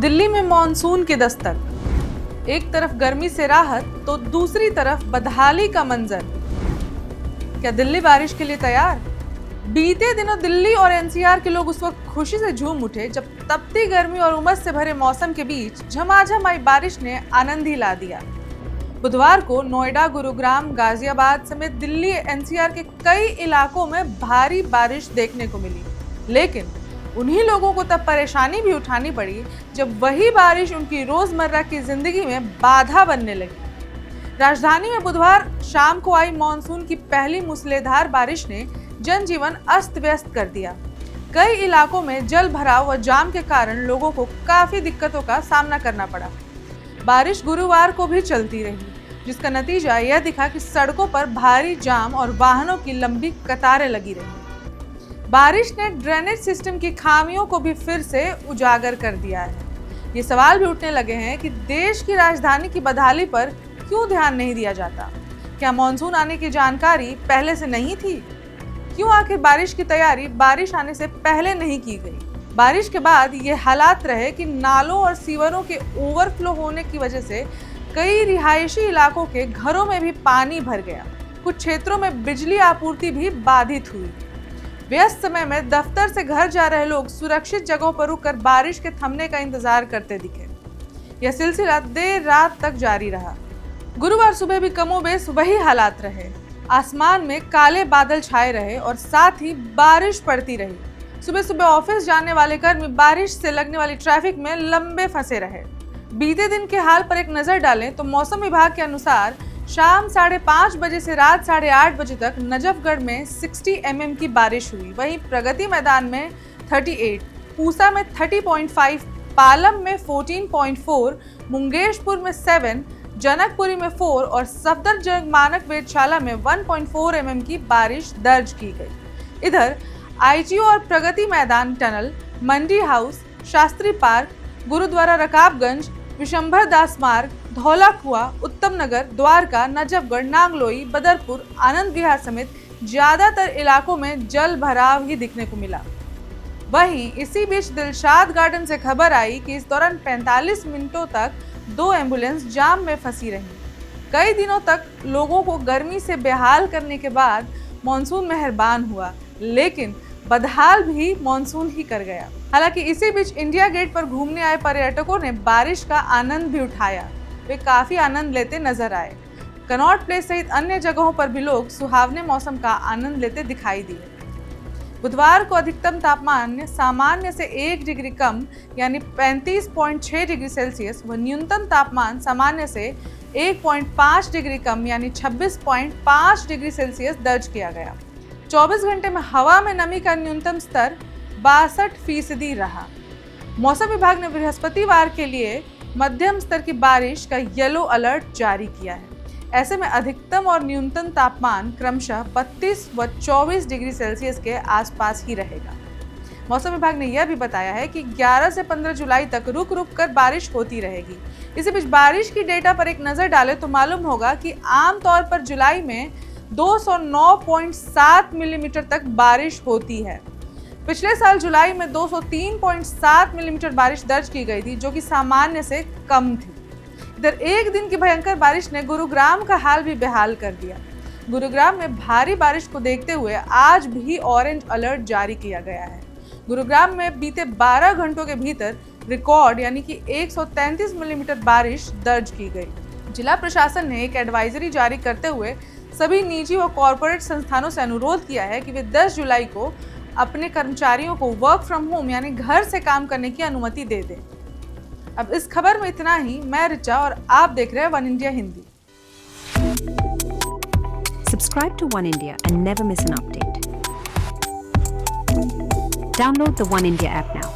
दिल्ली में मॉनसून की दस्तक। एक तरफ गर्मी से राहत तो दूसरी तरफ बदहाली का मंजर। क्या दिल्ली बारिश के लिए तैयार? बीते दिनों दिल्ली और एनसीआर के लोग उस वक्त खुशी से झूम उठे जब तपती गर्मी और उमस से भरे मौसम के बीच झमाझम आई बारिश ने आनंद ही ला दिया। बुधवार को नोएडा, गुरुग्राम, गाजियाबाद समेत दिल्ली एनसीआर के कई इलाकों में भारी बारिश देखने को मिली, लेकिन उन्हीं लोगों को तब परेशानी भी उठानी पड़ी जब वही बारिश उनकी रोजमर्रा की जिंदगी में बाधा बनने लगी। राजधानी में बुधवार शाम को आई मॉनसून की पहली मूसलाधार बारिश ने जनजीवन अस्त व्यस्त कर दिया। कई इलाकों में जल भराव व जाम के कारण लोगों को काफी दिक्कतों का सामना करना पड़ा। बारिश गुरुवार को भी चलती रही, जिसका नतीजा यह दिखा कि सड़कों पर भारी जाम और वाहनों की लंबी कतारें लगी रही। बारिश ने ड्रेनेज सिस्टम की खामियों को भी फिर से उजागर कर दिया है। ये सवाल भी उठने लगे हैं कि देश की राजधानी की बदहाली पर क्यों ध्यान नहीं दिया जाता? क्या मॉनसून आने की जानकारी पहले से नहीं थी? क्यों आखिर बारिश की तैयारी बारिश आने से पहले नहीं की गई? बारिश के बाद ये हालात रहे कि नालों और सीवरों के ओवरफ्लो होने की वजह से कई रिहायशी इलाकों के घरों में भी पानी भर गया। कुछ क्षेत्रों में बिजली आपूर्ति भी बाधित हुई। व्यस्त समय में दफ्तर से घर जा रहे लोग सुरक्षित जगहों पर रुककर बारिश के थमने का इंतजार करते दिखे। यह सिलसिला देर रात तक जारी रहा। गुरुवार सुबह भी कमोबेश वही हालात रहे। आसमान में काले बादल छाए रहे और साथ ही बारिश पड़ती रही। सुबह सुबह ऑफिस जाने वाले कर्मी बारिश से लगने वाली ट्रैफिक में लंबे फंसे रहे। बीते दिन के हाल पर एक नजर डालें तो मौसम विभाग के अनुसार शाम 5:30 बजे से रात 8:30 बजे तक नजफगढ़ में 60 mm की बारिश हुई। वहीं प्रगति मैदान में 38, पूसा में 30.5, पालम में 14.4, मुंगेशपुर में 7, जनकपुरी में 4 और सफदरजंग मानक वेधशाला में 1.4 mm की बारिश दर्ज की गई। इधर आईजीओ और प्रगति मैदान टनल, मंडी हाउस, शास्त्री पार्क, गुरुद्वारा रकाबगंज, विशंभर दास मार्ग, धौला कुआं, उत्तम नगर, द्वारका, नजफगढ़, नांगलोई, बदरपुर, आनंद विहार समेत ज्यादातर इलाकों में जल भराव ही दिखने को मिला। वहीं इसी बीच दिलशाद गार्डन से खबर आई कि इस दौरान 45 मिनटों तक 2 एम्बुलेंस जाम में फंसी रहीं। कई दिनों तक लोगों को गर्मी से बेहाल करने के बाद मॉनसून मेहरबान हुआ, लेकिन बदहाल भी मॉनसून ही कर गया। हालांकि इसी बीच इंडिया गेट पर घूमने आए पर्यटकों ने बारिश का आनंद भी उठाया। वे काफी आनंद लेते नजर आए। कनॉट प्लेस सहित अन्य जगहों पर भी लोग सुहावने मौसम का आनंद लेते दिखाई दिए। बुधवार को अधिकतम तापमान सामान्य से 1 डिग्री कम यानी 35.6 डिग्री सेल्सियस व न्यूनतम तापमान सामान्य से 1.5 डिग्री कम यानी 26.5 डिग्री सेल्सियस दर्ज किया गया। 24 घंटे में हवा में नमी का न्यूनतम स्तर 62% रहा। मौसम विभाग ने बृहस्पतिवार के लिए मध्यम स्तर की बारिश का येलो अलर्ट जारी किया है। ऐसे में अधिकतम और न्यूनतम तापमान क्रमशः 32 व 24 डिग्री सेल्सियस के आसपास ही रहेगा। मौसम विभाग ने यह भी बताया है कि 11 से 15 जुलाई तक रुक रुक कर बारिश होती रहेगी। इसी बीच बारिश की डेटा पर एक नजर डालें तो मालूम होगा कि आमतौर पर जुलाई में 209.7 मिलीमीटर तक बारिश होती है। पिछले साल जुलाई में 203.7 मिलीमीटर बारिश दर्ज की गई थी, जो कि सामान्य से कम थी। इधर एक दिन की भयंकर बारिश ने गुरुग्राम का हाल भी बेहाल कर दिया। गुरुग्राम में भारी बारिश को देखते हुए आज भी ऑरेंज अलर्ट जारी किया गया है। गुरुग्राम में बीते 12 घंटों के भीतर रिकॉर्ड यानी कि 133 मिलीमीटर बारिश दर्ज की गई। जिला प्रशासन ने एक एडवाइजरी जारी करते हुए सभी निजी व कॉरपोरेट संस्थानों से अनुरोध किया है कि वे 10 जुलाई को अपने कर्मचारियों को वर्क फ्रॉम होम यानी घर से काम करने की अनुमति दे दें। अब इस खबर में इतना ही। मैं रिचा और आप देख रहे हैं one India Hindi. Subscribe to One India and never miss an update. Download the One India app now.